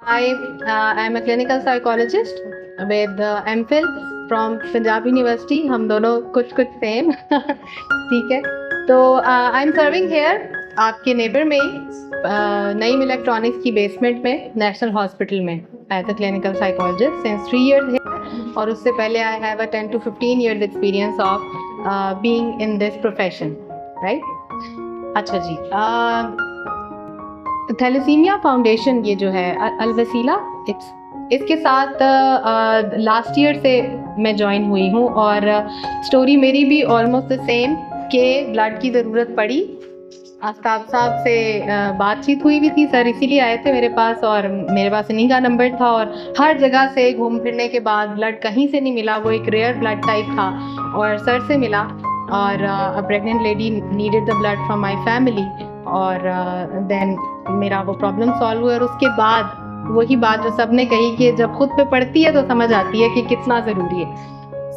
I am a clinical psychologist with MPhil from Punjab University. हम दोनों कुछ same ठीक है। तो आई एम सर्विंग हेयर आपके नेबर में ही नईम इलेक्ट्रॉनिक्स की बेसमेंट में नेशनल हॉस्पिटल में as a clinical psychologist since 3 years है। और उससे पहले I have a 10 to 15 years experience of being in this profession, right. अच्छा जी, थैलेसीमिया फाउंडेशन ये जो है अल-वसीला, इसके साथ लास्ट ईयर से मैं ज्वाइन हुई हूँ और स्टोरी मेरी भी ऑलमोस्ट द सेम के ब्लड की ज़रूरत पड़ी। आफ्ताब साहब से बातचीत हुई भी थी, सर इसीलिए आए थे मेरे पास और मेरे पास इन्हीं का नंबर था और हर जगह से घूम फिरने के बाद ब्लड कहीं से नहीं मिला। वो एक रेयर ब्लड टाइप था और सर से मिला और अ pregnant lady needed the blood from my family और देन मेरा वो प्रॉब्लम सॉल्व हुआ। और उसके बाद वही बात जो सबने कही कि जब खुद पे पड़ती है तो समझ आती है कि कितना ज़रूरी है।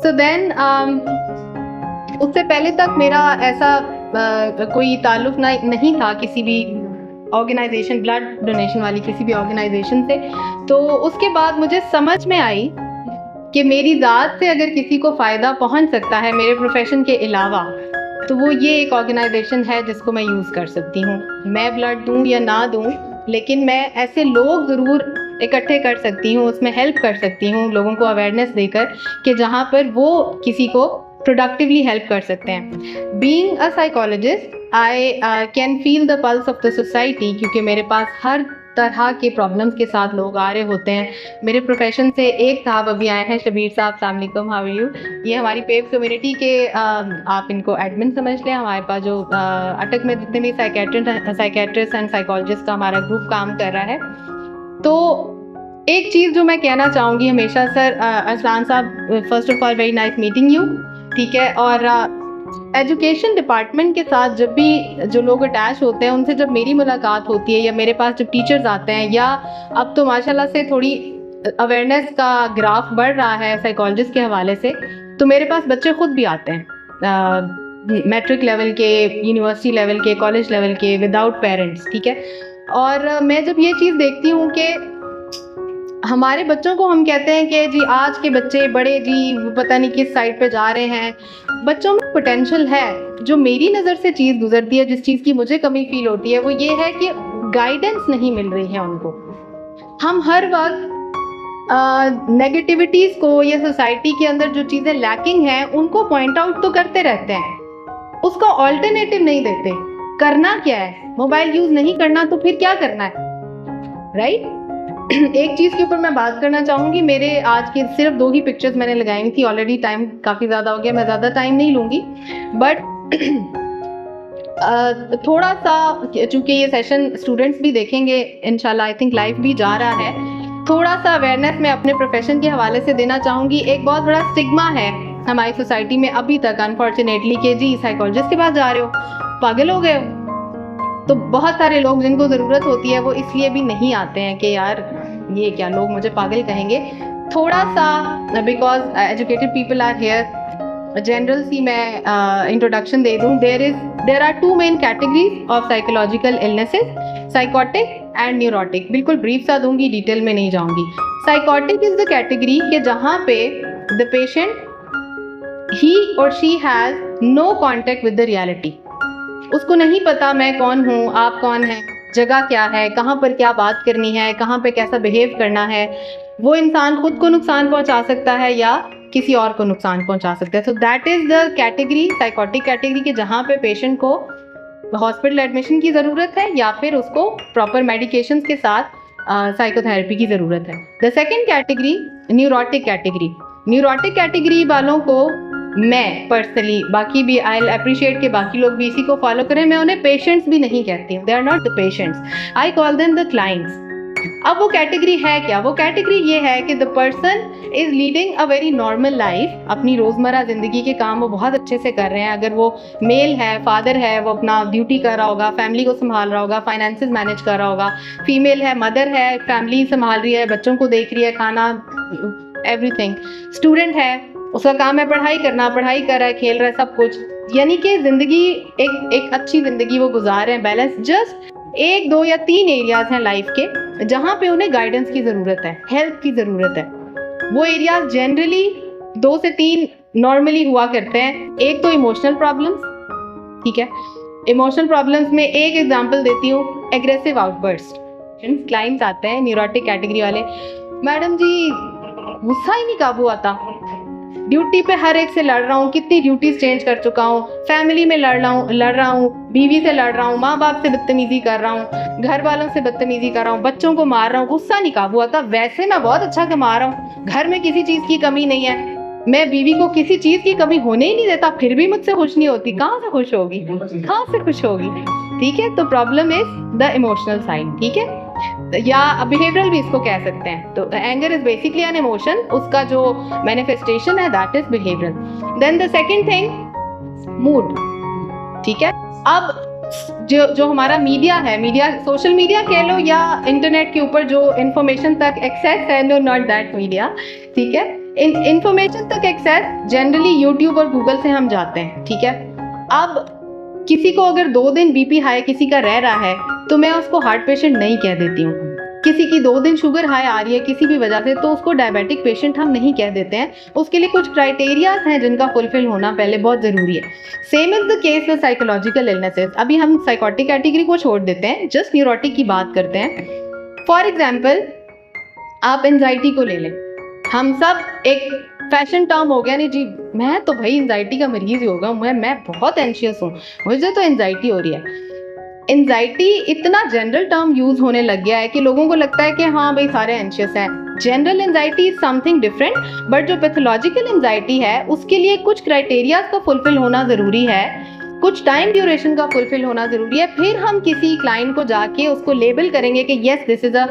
सो देन उससे पहले तक मेरा ऐसा कोई ताल्लुक़ नहीं था किसी भी ऑर्गेनाइजेशन, ब्लड डोनेशन वाली किसी भी ऑर्गेनाइजेशन से। तो उसके बाद मुझे समझ में आई कि मेरी ज़ात से अगर किसी को फ़ायदा पहुंच सकता है मेरे प्रोफेशन के अलावा, तो वो ये एक ऑर्गेनाइजेशन है जिसको मैं यूज़ कर सकती हूँ। मैं ब्लड दूँ या ना दूँ, लेकिन मैं ऐसे लोग ज़रूर इकट्ठे कर सकती हूँ, उसमें हेल्प कर सकती हूँ लोगों को अवेयरनेस देकर कि जहाँ पर वो किसी को प्रोडक्टिवली हेल्प कर सकते हैं। Being a psychologist I can feel the pulse of the society, क्योंकि मेरे पास हर तरह के प्रॉब्लम्स के साथ लोग आ रहे होते हैं। मेरे प्रोफेशन से एक साहब अभी आए हैं, शबीर साहब, अस्सलाम वालेकुम, हाउ आर यू। ये हमारी पेव कम्युनिटी के आप इनको एडमिन समझ लें। हमारे पास जो अटक में जितने भी साइकेट्रिस्ट एंड साइकोलॉजिस्ट का हमारा ग्रुप काम कर रहा है। तो एक चीज़ जो मैं कहना चाहूँगी हमेशा, सर असलान साहब, first of all very nice meeting you, ठीक है। और एजुकेशन डिपार्टमेंट के साथ जब भी जो लोग अटैच होते हैं उनसे जब मेरी मुलाकात होती है या मेरे पास जब टीचर्स आते हैं, या अब तो माशाल्लाह से थोड़ी अवेयरनेस का ग्राफ बढ़ रहा है साइकोलॉजिस्ट के हवाले से, तो मेरे पास बच्चे खुद भी आते हैं मैट्रिक लेवल के, यूनिवर्सिटी लेवल के, कॉलेज लेवल के, विदाउट पेरेंट्स, ठीक है। और मैं जब ये चीज़ देखती हूँ कि हमारे बच्चों को हम कहते हैं कि जी आज के बच्चे बड़े जी पता नहीं किस साइड पे जा रहे हैं, बच्चों में पोटेंशियल है। जो मेरी नज़र से चीज़ गुजरती है, जिस चीज़ की मुझे कमी फील होती है, वो ये है कि गाइडेंस नहीं मिल रही है उनको। हम हर वक्त नेगेटिविटीज़ को या सोसाइटी के अंदर जो चीज़ें लैकिंग हैं उनको पॉइंट आउट तो करते रहते हैं, उसका ऑल्टरनेटिव नहीं देते। करना क्या है? मोबाइल यूज़ नहीं करना तो फिर क्या करना है, राइट? एक चीज़ के ऊपर मैं बात करना चाहूँगी। मेरे आज के सिर्फ 2 ही पिक्चर्स मैंने लगाई हुई थी, ऑलरेडी टाइम काफ़ी ज़्यादा हो गया, मैं ज़्यादा टाइम नहीं लूँगी। बट थोड़ा सा, चूँकि ये सेशन स्टूडेंट्स भी देखेंगे इंशाल्लाह, आई थिंक लाइव भी जा रहा है, थोड़ा सा अवेयरनेस मैं अपने प्रोफेशन के हवाले से देना चाहूँगी। एक बहुत बड़ा स्टिग्मा है हमारी सोसाइटी में अभी तक अनफॉर्चुनेटली कि जी साइकोलॉजिस्ट के पास जा रहे हो, पागल हो गए हो। तो बहुत सारे लोग जिनको ज़रूरत होती है वो इसलिए भी नहीं आते हैं कि यार ये क्या, लोग मुझे पागल कहेंगे। थोड़ा सा because educated people are here, general सी मैं इंट्रोडक्शन दे दूँ। There are 2 main categories of psychological illnesses, psychotic and neurotic. बिल्कुल ब्रीफ सा दूंगी, डिटेल में नहीं जाऊंगी। साइकोटिक इज द कैटेगरी कि जहाँ पे द पेशेंट ही और she has no contact with the reality. उसको नहीं पता मैं कौन हूँ, आप कौन हैं, जगह क्या है, कहाँ पर क्या बात करनी है, कहाँ पे कैसा बिहेव करना है। वो इंसान खुद को नुकसान पहुँचा सकता है या किसी और को नुकसान पहुँचा सकता है। So that is the category, psychotic category, के जहाँ पे पेशेंट को हॉस्पिटल एडमिशन की ज़रूरत है या फिर उसको प्रॉपर मेडिकेशंस के साथ साइकोथेरेपी की ज़रूरत है। The second category neurotic category. Neurotic category वालों को मैं पर्सनली, बाकी भी आई अप्रिशिएट कि बाकी लोग भी इसी को फॉलो करें, मैं उन्हें पेशेंट्स भी नहीं कहती हूँ, they are not the patients, I call them the clients. अब वो कैटेगरी है क्या? वो कैटेगरी ये है कि the person is leading a very normal life, अपनी रोज़मर्रा ज़िंदगी के काम वो बहुत अच्छे से कर रहे हैं। अगर वो मेल है, फादर है, वो अपना ड्यूटी कर रहा होगा, फैमिली को संभाल रहा होगा, फाइनेंसेस मैनेज कर रहा होगा। फीमेल है, मदर है, फैमिली संभाल रही है, बच्चों को देख रही है, खाना, एवरीथिंग। स्टूडेंट है, उसका काम है पढ़ाई करना, पढ़ाई कर रहा है, खेल रहा है, सब कुछ। यानी कि ज़िंदगी एक अच्छी ज़िंदगी वो गुजार रहे हैं, बैलेंस। जस्ट 1, 2 या 3 एरियाज़ हैं लाइफ के जहाँ पे उन्हें गाइडेंस की ज़रूरत है, हेल्प की ज़रूरत है। वो एरियाज जनरली 2 से 3 नॉर्मली हुआ करते हैं। एक तो इमोशनल प्रॉब्लम्स, ठीक है। इमोशनल प्रॉब्लम्स में एक एग्जांपल देती हूँ, एग्रेसिव आउटबर्स्ट। क्लाइंट्स आते हैं न्यूरोटिक कैटेगरी वाले, मैडम जी गुस्सा ही नहीं काबू आता, ड्यूटी पे हर एक से लड़ रहा हूँ, कितनी ड्यूटीज चेंज कर चुका हूँ, फैमिली में लड़ रहा हूँ, बीवी से लड़ रहा हूँ, माँ बाप से बदतमीजी कर रहा हूँ, घर वालों से बदतमीजी कर रहा हूँ, बच्चों को मार रहा हूँ, गुस्सा नहीं काबू आता। वैसे मैं बहुत अच्छा कमा रहा हूँ, घर में किसी चीज की कमी नहीं है, मैं बीवी को किसी चीज की कमी होने ही नहीं देता, फिर भी मुझसे खुश नहीं होती। कहाँ से खुश होगी, कहाँ से खुश होगी? ठीक है, तो problem is the emotional side, ठीक है, या बिहेवियरल भी इसको कह सकते हैं। तो anger is basically an emotion, उसका जो मैनिफेस्टेशन है that is behavioural. Then the second thing, mood, ठीक है। अब जो हमारा मीडिया है, मीडिया सोशल मीडिया कह लो या इंटरनेट के ऊपर जो इंफॉर्मेशन तक एक्सेस है, नो नॉट दैट मीडिया, ठीक है, इंफॉर्मेशन तक एक्सेस जनरली यूट्यूब और गूगल से हम जाते हैं, ठीक है। अब किसी को अगर 2 दिन बीपी हाई किसी का रह रहा है तो मैं उसको हार्ट पेशेंट नहीं कह देती हूँ। किसी की 2 दिन शुगर हाई आ रही है किसी भी वजह से तो उसको डायबिटिक पेशेंट हम नहीं कह देते हैं। उसके लिए कुछ क्राइटेरियाज हैं जिनका फुलफिल होना पहले बहुत ज़रूरी है। Same is the case with psychological illnesses. अभी हम साइकोटिक कैटेगरी को छोड़ देते हैं, जस्ट न्यूरोटिक की बात करते हैं। फॉर एग्जाम्पल आप एंजाइटी को ले लें, हम सब एक फैशन टर्म हो गया नहीं जी, मैं तो भाई एंजाइटी का मरीज ही होगा, मैं बहुत एंशियस हूँ, मुझे तो एंजाइटी हो रही है। एंजाइटी इतना जनरल टर्म यूज होने लग गया है कि लोगों को लगता है कि हाँ भाई सारे एंशियस हैं। General anxiety is something different, but जो पैथोलॉजिकल एंजाइटी है उसके लिए कुछ क्राइटेरिया का फुलफिल होना ज़रूरी है, कुछ टाइम ड्यूरेशन का फुलफिल होना ज़रूरी है, फिर हम किसी क्लाइंट को जाके उसको लेबल करेंगे कि yes this is a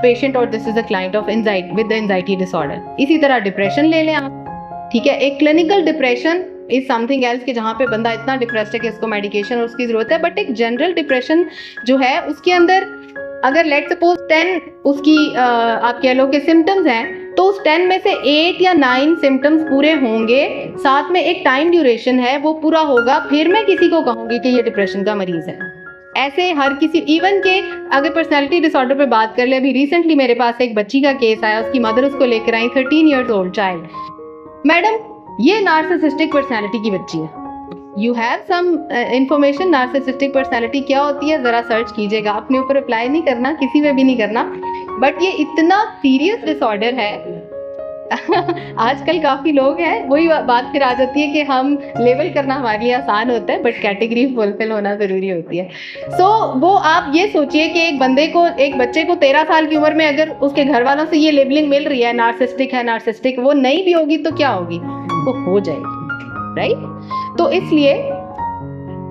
patient और this is a client of anxiety with anxiety disorder. इसी तरह डिप्रेशन ले लें आप, ठीक है। एक clinical depression is something else कि जहाँ पे बंदा इतना डिप्रेस्ड है कि उसको मेडिकेशन और उसकी ज़रूरत है, बट एक जनरल डिप्रेशन जो है उसके अंदर अगर लेट सपोज 10 उसकी आप कह लो कि सिम्टम्स हैं, तो उस 10 में से 8 या 9 सिम्टम्स पूरे होंगे, साथ में एक टाइम ड्यूरेशन है वो पूरा होगा, फिर मैं किसी को कहूँगी कि ये डिप्रेशन का मरीज है। ऐसे हर किसी, इवन के अगर पर्सनैलिटी डिसऑर्डर पे बात कर ले, अभी रिसेंटली मेरे पास एक बच्ची का केस आया, उसकी मदर उसको लेकर आई, 13 ईयर्स ओल्ड चाइल्ड, मैडम ये नार्सिसिस्टिक पर्सनैलिटी की बच्ची है। You have some information narcissistic personality क्या होती है, ज़रा सर्च कीजिएगा, अपने ऊपर अप्लाई नहीं करना, किसी में भी नहीं करना, बट ये इतना सीरियस डिसऑर्डर है। आजकल काफ़ी लोग हैं, वही बात फिर आ जाती है कि हम लेबल करना हमारे लिए आसान होता है, बट कैटेगरी फुलफिल होना ज़रूरी होती है। सो वो आप ये सोचिए कि एक बच्चे को 13 साल की उम्र में अगर उसके घर वालों से ये लेबलिंग मिल रही है नार्सिसिस्टिक, वो नहीं भी होगी तो क्या होगी, वो हो जाएगी, राइट। तो इसलिए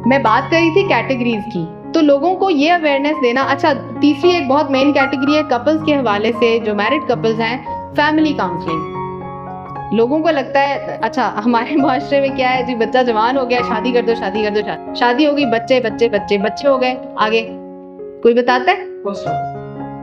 मैं बात कर रही थी कैटेगरीज की, तो लोगों को ये अवेयरनेस देना। अच्छा, तीसरी एक बहुत मेन कैटेगरी है कपल्स के हवाले से, जो मैरिड कपल्स हैं, फैमिली काउंसलिंग। लोगों को लगता है अच्छा हमारे माशरे में क्या है जी, बच्चा जवान हो गया, शादी कर दो, शादी हो गई, बच्चे हो गए, आगे कोई बताता है?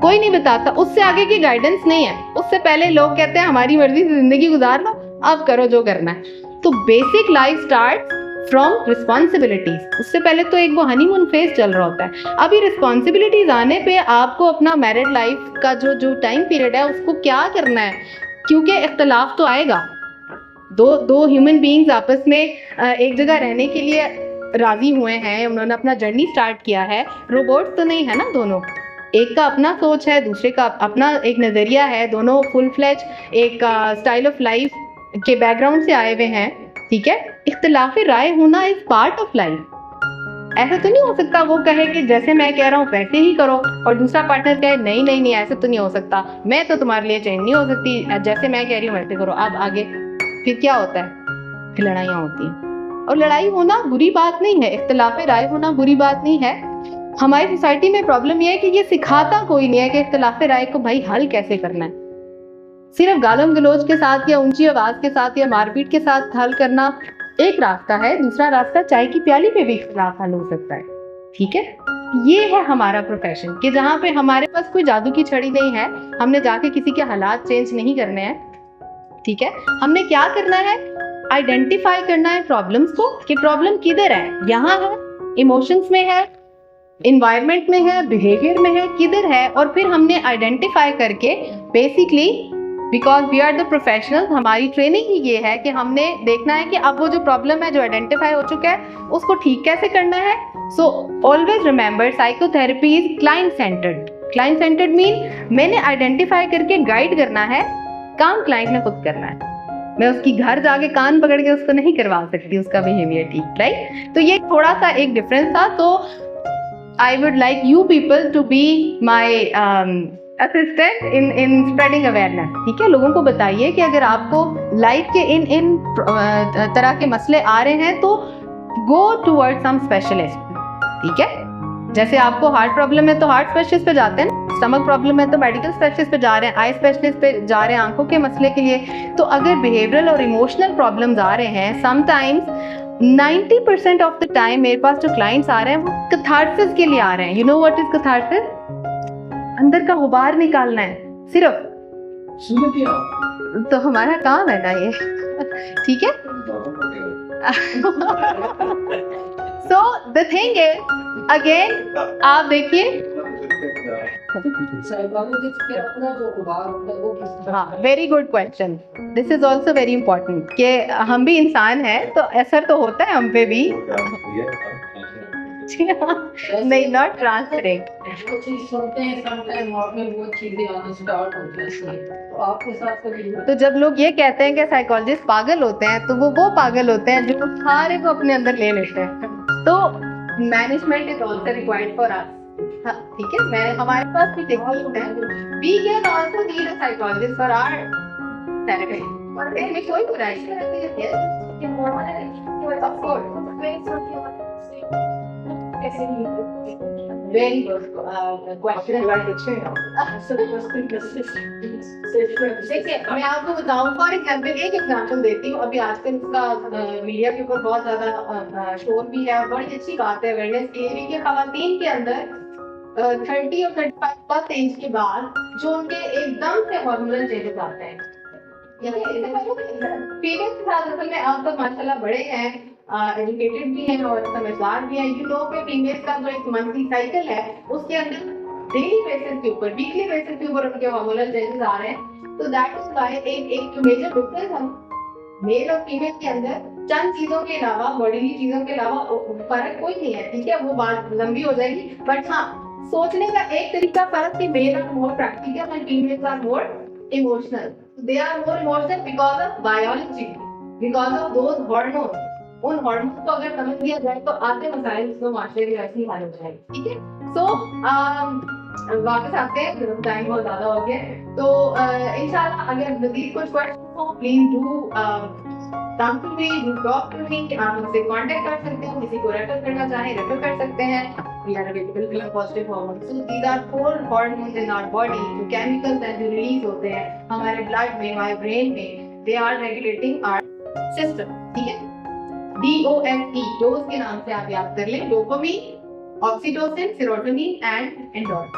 कोई नहीं बताता। उससे आगे की गाइडेंस नहीं है। उससे पहले लोग कहते हैं हमारी मर्जी से जिंदगी गुजार लो, अब करो जो करना है। तो basic life start from responsibilities. उससे पहले तो एक वो हनीमून फेज चल रहा होता है। अभी रिस्पॉन्सिबिलिटीज आने पे आपको अपना मैरिड लाइफ का जो टाइम पीरियड है उसको क्या करना है, क्योंकि इख्तलाफ तो आएगा। दो ह्यूमन बीइंग्स आपस में एक जगह रहने के लिए राजी हुए हैं, उन्होंने अपना जर्नी स्टार्ट किया है, रोबोट तो नहीं है ना दोनों। एक का अपना सोच है, दूसरे का अपना एक नज़रिया है, दोनों फुल फ्लेज एक स्टाइल ऑफ लाइफ के बैकग्राउंड से आए हुए हैं, ठीक है। इख्तिलाफ राय होना इज पार्ट ऑफ लाइफ। ऐसा तो नहीं हो सकता वो कहे कि जैसे मैं कह रहा हूँ वैसे ही करो, और दूसरा पार्टनर कहे नहीं ऐसा तो नहीं हो सकता, मैं तो तुम्हारे लिए चेंज नहीं हो सकती, जैसे मैं कह रही हूँ वैसे करो। अब आगे फिर क्या होता है, फिर लड़ाइयाँ होती हैं। और लड़ाई होना बुरी बात नहीं है, इख्तिलाफ राय होना बुरी बात नहीं है। हमारी सोसाइटी में प्रॉब्लम यह है कि ये सिखाता कोई नहीं है कि इख्तिलाफ राय को भाई हल कैसे करना है। सिर्फ गालम गलोच के साथ या ऊंची आवाज के साथ या मारपीट के साथ हल करना एक रास्ता है, दूसरा रास्ता चाय की प्याली पे भी इख्तिलाफ हल हो सकता है, ठीक है। ये है हमारा प्रोफेशन कि जहाँ पे हमारे पास कोई जादू की छड़ी नहीं है, हमने जाके किसी के हालात चेंज नहीं करने हैं, ठीक है। हमने क्या करना है, आइडेंटिफाई करना है प्रॉब्लम्स को कि प्रॉब्लम किधर है, यहाँ है, इमोशंस में है, इन्वायरमेंट में है, बिहेवियर में है, किधर है, और फिर हमने आइडेंटिफाई करके basically because we are the professionals, हमारी ट्रेनिंग ही ये है कि हमने देखना है कि अब वो जो प्रॉब्लम है जो आइडेंटिफाई हो चुका है उसको ठीक कैसे करना है। So always remember psychotherapy is client centred. Client centred mean मैंने आइडेंटिफाई करके गाइड करना है, काम क्लाइंट ने खुद करना है। मैं उसकी घर जाके कान पकड़ के उसको नहीं करवा सकती उसका बिहेवियर ठीक, राइट। तो ये थोड़ा सा एक डिफरेंस था। तो I would like you people to be my assistant in spreading awareness, ठीक है। लोगों को बताइए कि अगर आपको लाइफ के इन तरह के मसले आ रहे हैं तो गो टूवर्ड सम स्पेशलिस्ट, ठीक है। जैसे आपको हार्ट प्रॉब्लम है तो हार्ट स्पेशलिस्ट पे जाते हैं, स्टमक प्रॉब्लम है तो मेडिकल स्पेशलिस्ट पे जा रहे हैं, आई स्पेशलिस्ट पे जा रहे हैं आंखों के मसले के लिए। तो अगर बिहेवियरल और इमोशनल प्रॉब्लम्स आ रहे हैं, समटाइम्स 90% ऑफ द टाइम मेरे पास जो क्लाइंट्स आ रहे हैं वो कैथारसिस के लिए आ रहे हैं। You know what is catharsis? अंदर का गुबार निकालना है सिर्फ, तो हमारा काम है ना ये, ठीक है। So the thing is again आप देखिए, हाँ very good question, this is also very important कि हम भी इंसान हैं तो असर तो होता है हम पे भी। नहीं, नॉट ट्रांसपेरेंट। तो जब लोग ये कहते हैं कि साइकोलॉजिस्ट पागल होते हैं तो वो पागल होते हैं जो सारे को अपने अंदर ले लेते हैं। तो management is also required for us, ठीक है। मैं हमारे पास भी टेक्निक है, we can also need a psychologist for our therapy, और इसमें कोई बुराई नहीं है। Of course very good question. देखिए मैं आपको बताऊं, फॉर एग्जाम्पल एक एग्जाम्पल देती हूँ। अभी आजकल इसका मीडिया के ऊपर बहुत ज्यादा शोर भी है और बड़ी अच्छी बात है अवेयरनेस की कि खवातीन के अंदर 30 और 35 प्लस एज के बाद जो उनके एकदम से हार्मोनल चेंजेस आते हैं। फीमेल के साथ असल में आप तो माशाल्लाह बड़े हैं, एजुकेटेड भी हैं और समझदार भी हैं। यू नो कि फीमेल का जो एक मंथली साइकिल है उसके अंदर डेली बेसिस के ऊपर, वीकली बेसिस के ऊपर उनके हार्मोनल चेंजेस आ रहे हैं। तो दैट इज व्हाई एक मेजर डिफरेंस हम मेल और फीमेल के अंदर चंद चीजों के अलावा, बॉडीली चीजों के अलावा फर्क कोई नहीं है, ठीक है। वो बात लंबी हो जाएगी, बट हाँ सोचने का एक तरीका फर्क कि male are more practical and females are more emotional. They are more emotional because of biology, because of those hormones. उन हार्मोन्स को अगर समझ लिया जाए तो आधे मसाइल इसको माशरे में वैसे ही हल हो जाएंगे, ठीक है। सो वापस आते हैं, टाइम बहुत ज्यादा हो गया, तो इंशाल्लाह अगर मज़ीद कुछ क्वेश्चन हो please do come to me, do talk to me, आप मुझसे कांटेक्ट कर सकते हो, किसी को रेफर करना चाहे रेफर कर सकते हैं। We are available for positive hormones. So these are 4 hormones in our body, जो chemicals हैं जो रिलीज होते हैं हमारे ब्लड में, हमारे ब्रेन में, they are regulating our system, ठीक है। DOSE, डोज के नाम से आप याद कर लें, dopamine, oxytocin, serotonin and endorphin.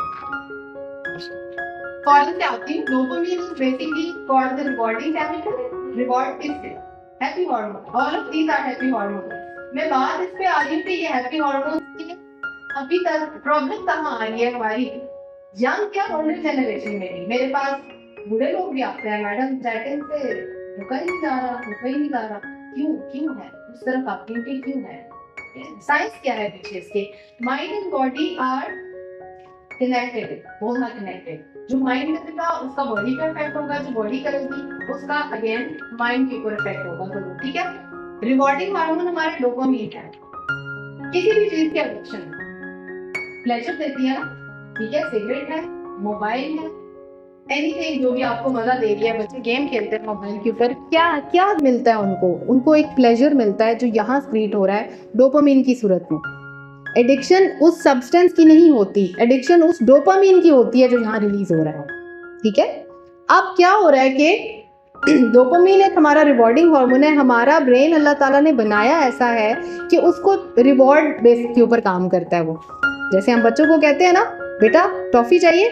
Call से आती हूँ, dopamine is basically for the rewarding chemical, reward is happy hormone, all of these are happy hormones। मैं बात इस पे आ रही हूँ कि ये happy hormones की अभी तक प्रॉब्लम कहाँ आ रही है हमारी यंग क्या ओल्डर जनरेशन में भी। मेरे पास बूढ़े लोग भी आते हैं, मैडम चैटिंग से रुका ही नहीं जा रहा, क्यों है उस तरफ आपकी क्यों है, साइंस क्या है पीछे इसके। Mind and body are connected, बहुत कनेक्टेड। जो माइंड करेगा उसका बॉडी पे इफेक्ट होगा, जो बॉडी करेगी उसका अगेन माइंड के ऊपर इफेक्ट होगा जरूर, ठीक है। रिवॉर्डिंग हार्मोन हमारे डोपामिन है। किसी भी चीज के एडिक्शन प्लेजर देती है, ठीक है, सिगरेट है, मोबाइल है, एनीथिंग जो भी आपको मजा दे रही है। बच्चे गेम खेलते हैं मोबाइल के ऊपर, क्या मिलता है उनको एक प्लेजर मिलता है जो यहाँ क्रिएट हो रहा है डोपामिन की सूरत में। एडिक्शन उस सब्सटेंस की नहीं होती, एडिक्शन उस डोपामिन की होती है जो यहाँ रिलीज हो रहा है, ठीक है। अब क्या हो रहा है कि डोपामिन एक हमारा रिवॉर्डिंग हार्मोन है। हमारा ब्रेन अल्लाह ताला ने बनाया ऐसा है कि उसको रिवॉर्ड बेस के ऊपर काम करता है। वो जैसे हम बच्चों को कहते हैं ना, बेटा टॉफी चाहिए,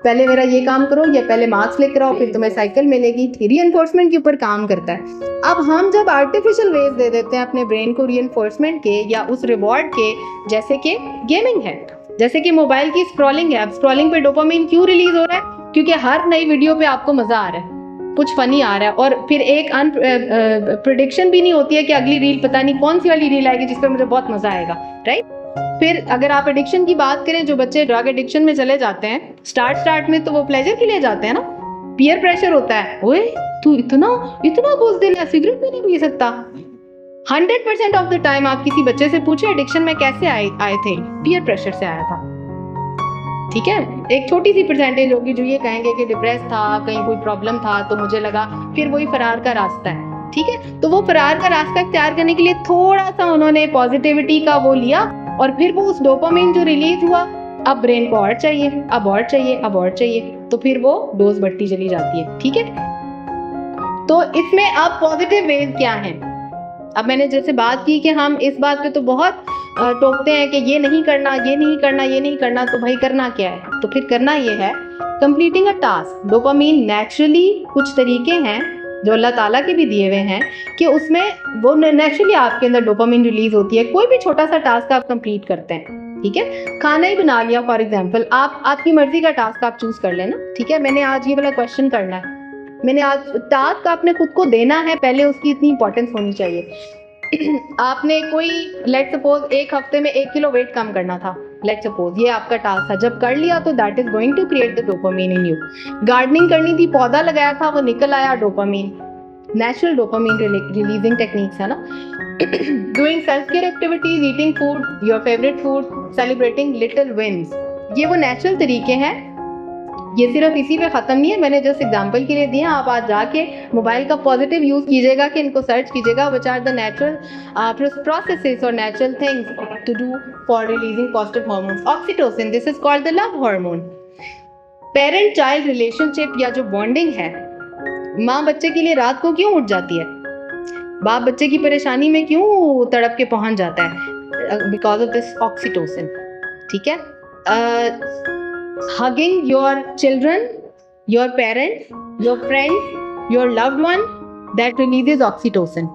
पहले मेरा ये काम करो, या पहले मार्क्स लेकर आओ फिर तुम्हें साइकिल मिलेगी, रीइंफोर्समेंट के ऊपर काम करता है। अब हम जब आर्टिफिशियल वेज दे देते हैं अपने ब्रेन को रीइंफोर्समेंट के या उस रिवॉर्ड के, जैसे कि गेमिंग है, जैसे कि मोबाइल की स्क्रॉलिंग है, अब स्क्रॉलिंग पे डोपामिन क्यों रिलीज हो रहा है? क्योंकि हर नई वीडियो पे आपको मजा आ रहा है, कुछ फनी आ रहा है, और फिर एक प्रिडिक्शन भी नहीं होती है कि अगली रील पता नहीं कौन सी वाली रील आएगी जिस पर मुझे बहुत मजा आएगा, राइट? फिर अगर आप एडिक्शन की बात करें, जो बच्चे ड्रग एडिक्शन में चले जाते हैं, स्टार्ट में तो वो प्लेजर के लिए जाते हैं ना, पीयर प्रेशर होता है, ओए तू इतना बुज़दिल है, सिगरेट भी नहीं पी सकता। 100% ऑफ द टाइम आप किसी बच्चे से पूछे एडिक्शन में कैसे आए थे, पीयर प्रेशर से आया था, ठीक है? एक छोटी सी परसेंटेज होगी जो ये कहेंगे कि डिप्रेस था, कहीं कोई प्रॉब्लम था तो मुझे लगा, फिर वही फरार का रास्ता है, ठीक है? तो वो फरार का रास्ता इख्तियार करने के लिए थोड़ा सा उन्होंने पॉजिटिविटी का वो लिया, और फिर वो उस डोपामिन जो रिलीज हुआ, अब ब्रेन को और चाहिए, अब और चाहिए, अब और चाहिए, तो फिर वो डोज बढ़ती चली जाती है, ठीक है? तो इसमें अब पॉजिटिव वेज क्या हैं? अब मैंने जैसे बात की कि हम इस बात पे तो बहुत टोकते हैं कि ये नहीं करना, ये नहीं करना, ये नहीं करना, तो भाई करना क्या है? तो फिर करना ये है, कंप्लीटिंग अ टास्क। डोपामिन नेचुरली कुछ तरीके हैं जो अल्लाह ताला के भी दिए हुए हैं कि उसमें वो नेचुरली आपके अंदर डोपामिन रिलीज होती है। कोई भी छोटा सा टास्क आप कंप्लीट करते हैं, ठीक है? खाना ही बना लिया फॉर एग्जांपल, आपकी मर्जी का टास्क आप चूज कर लेना, ठीक है? मैंने आज ये वाला क्वेश्चन करना है, मैंने आज टास्क आपने खुद को देना है, पहले उसकी इतनी इंपॉर्टेंस होनी चाहिए। आपने कोई लेट सपोज एक हफ्ते में 1 किलो वेट कम करना था, लेट सपोज ये आपका टास्क था, जब कर लिया तो that is going to create the dopamine in you. Gardening करनी थी, पौधा लगाया था, वो निकल आया, dopamine, natural dopamine releasing techniques है ना। Doing self care activities, eating food your favourite food, celebrating little wins, ये वो नेचुरल तरीके हैं। ये सिर्फ इसी पे ख़त्म नहीं है, मैंने जस्ट एग्जांपल के लिए दिया। आप आज जाके मोबाइल का पॉजिटिव यूज़ कीजिएगा, कि इनको सर्च कीजिएगा, which are the natural processes और natural things to do for releasing positive hormones. Oxytocin, this is called the love hormone. Parent child relationship या जो बॉन्डिंग है, माँ बच्चे के लिए रात को क्यों उठ जाती है, बाप बच्चे की परेशानी में क्यों तड़प के पहुंच जाता है, बिकॉज ऑफ दिस ऑक्सीटोसिन, ठीक है? Hugging your children, your parents, your friends, your loved one, that releases oxytocin.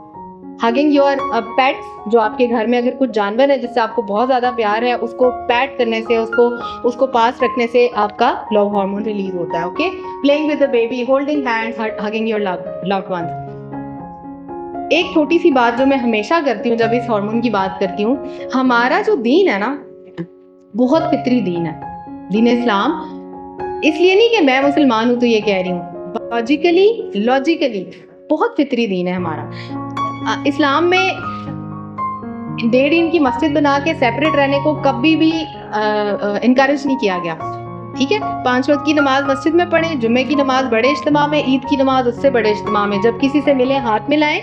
Hugging your pets, जो आपके घर में अगर कुछ जानवर है जिससे आपको बहुत ज़्यादा प्यार है, उसको पैट करने से, उसको पास रखने से आपका लव हार्मोन रिलीज होता है, okay? Playing with the baby, holding hands, hugging your loved ones. एक छोटी सी बात जो मैं हमेशा करती हूँ जब इस हार्मोन की बात करती हूँ, हमारा जो दीन है ना, बहुत फितरी दीन है, दीन इस्लाम। इसलिए नहीं कि मैं मुसलमान हूँ तो ये कह रही हूँ, लॉजिकली बहुत फितरी दीन है हमारा। इस्लाम में 1.5 दिन की मस्जिद बना के सेपरेट रहने को कभी भी इनकरेज नहीं किया गया, ठीक है? 5 वक्त की नमाज मस्जिद में पढ़ें, जुम्मे की नमाज बड़े इज्तिमा में, ईद की नमाज उससे बड़े इज्तिमा में। जब किसी से मिले हाथ मिलाएं,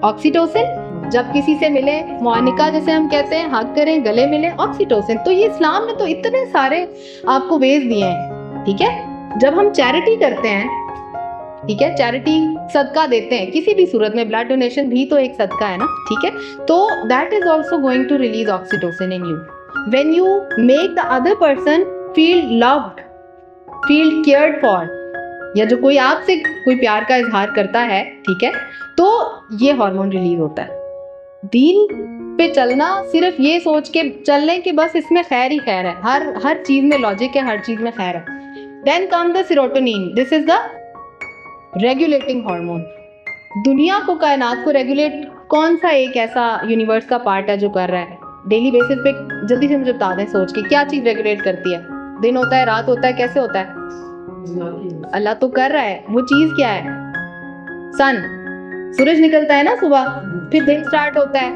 ऑक्सीटोसिन। जब किसी से मिले, मोनिका जैसे हम कहते हैं, हक करें, गले मिले, ऑक्सीटोसिन। तो ये इस्लाम ने तो इतने सारे आपको वेज दिए हैं, ठीक है? जब हम चैरिटी करते हैं, ठीक है, चैरिटी सदका देते हैं किसी भी सूरत में, ब्लड डोनेशन भी तो एक सदका है ना, ठीक है? तो that is also going to release oxytocin in you. When you make the other person feel loved, feel cared for, या जो कोई आपसे कोई प्यार का इजहार करता है, ठीक है, तो ये हार्मोन रिलीज होता है। दीन पे चलना सिर्फ ये सोच के चल लें कि बस इसमें खैर ही खैर है, हर चीज में लॉजिक है, हर चीज में खैर है। Then come the serotonin, this is the regulating hormone. दुनिया को, कायनात को रेगुलेट कौन सा एक ऐसा यूनिवर्स का पार्ट है जो कर रहा है डेली बेसिस पे? जल्दी से मुझे बता दें सोच के, क्या चीज रेगुलेट करती है? दिन होता है, रात होता है, कैसे होता है? अल्लाह तो कर रहा है। वो चीज क्या है? सन, सूरज निकलता है ना सुबह, फिर दिन स्टार्ट होता है,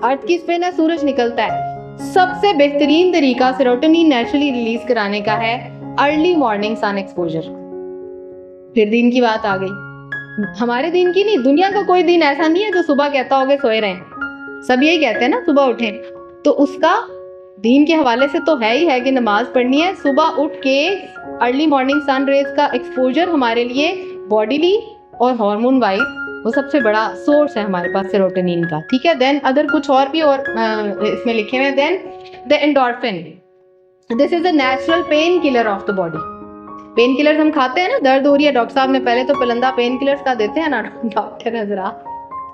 अर्थ की स्पिन है, सूरज निकलता है। सबसे बेहतरीन तरीका सेरोटोनिन नेचुरली रिलीज कराने का है अर्ली मॉर्निंग सन एक्सपोजर। फिर दिन की बात आ गई, हमारे दिन की नहीं, दुनिया का कोई दिन ऐसा नहीं है जो सुबह कहता होगा सोए रहें। सब यही कहते हैं ना सुबह उठें, तो उसका दीन के हवाले से तो है ही है कि नमाज पढ़नी है। सुबह उठ के अर्ली मॉर्निंग सन रेज का एक्सपोजर हमारे लिए बॉडीली और हार्मोन वाइज वो सबसे बड़ा सोर्स है हमारे पास सेरोटोनिन का, ठीक है? देन अदर कुछ और भी और इसमें लिखे हुए हैं। Then the endorphin, this is a natural pain killer of the body. Pain killers हम खाते हैं ना, दर्द हो रही है, डॉक्टर साहब ने पहले तो पलंदा पेन किलर्स का देते हैं ना डॉक्टर हजरा,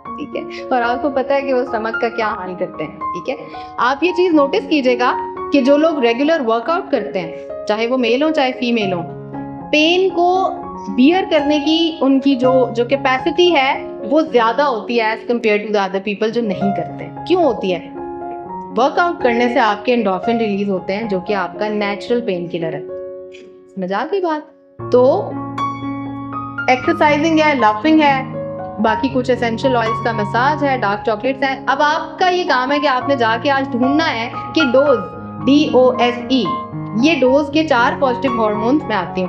ठीक है? और आपको पता है कि वो स्टमक का क्या हाल करते हैं, ठीक है? आप ये चीज नोटिस कीजिएगा कि जो लोग रेगुलर वर्कआउट करते हैं, चाहे वो मेल हो चाहे फीमेल हो, पेन को बियर करने की उनकी जो कैपेसिटी है वो ज़्यादा होती है as compare to the other people जो नहीं करते। क्यों होती है? वर्कआउट करने से आपके एंडोर्फिन रिलीज होते हैं जो कि आपका नेचुरल पेन किलर है। समझ आ गई बात? तो एक्सरसाइजिंग है, लाफिंग है, बाकी कुछ एसेंशियल ऑयल्स का मसाज है, डार्क चॉकलेट्स है। अब आपका ये काम है कि आपने जाके आज ढूंढना है कि डोज DOSE ये डोज के 4 पॉजिटिव हॉर्मोन्स में आती हूँ,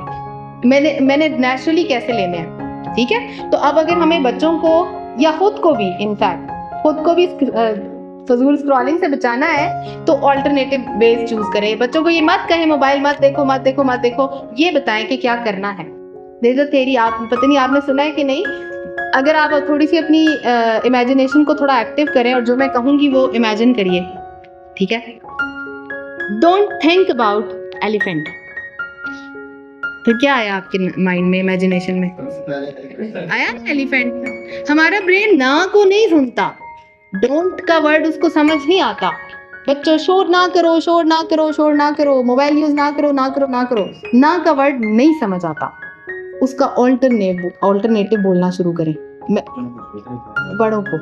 मैंने नेचुरली कैसे लेने हैं। ठीक है, तो अब अगर हमें बच्चों को या खुद को भी इनफैक्ट खुद को भी फजूल स्क्रॉलिंग से बचाना है तो ऑल्टरनेटिव वेज चूज करें। बच्चों को ये मत कहें मोबाइल मत देखो मत देखो मत देखो, ये बताएं कि क्या करना है। देयर इज अ थ्योरी, आप पता नहीं आपने सुना है कि नहीं, अगर आप थोड़ी सी अपनी इमेजिनेशन को थोड़ा एक्टिव करें और जो मैं कहूँगी वो इमेजिन करिए। ठीक है, डोंट थिंक अबाउट एलिफेंट। फिर क्या आया आपके माइंड में, इमेजिनेशन में आया ना एलिफेंट। हमारा ब्रेन ना को नहीं सुनता, डोंट का वर्ड उसको समझ नहीं आता। बच्चों शोर ना करो, शोर ना करो, शोर ना करो, मोबाइल यूज ना करो, ना करो, ना करो। ना का वर्ड नहीं समझ आता, उसका ऑल्टरनेटिव बोलना शुरू करें बड़ों को।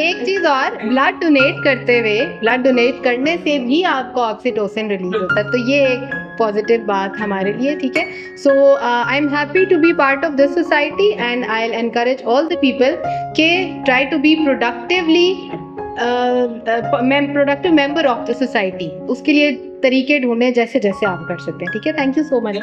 एक चीज और, ब्लड डोनेट करते हुए, ब्लड डोनेट करने से भी आपको ऑक्सीटोसिन रिलीज होता है, तो ये एक पॉजिटिव बात हमारे लिए। ठीक है, so I am happy to be part of this society and I will encourage all the people के try to be productive member of the society. उसके लिए तरीके ढूंढें जैसे जैसे आप कर सकते हैं। ठीक है, थैंक यू सो मच।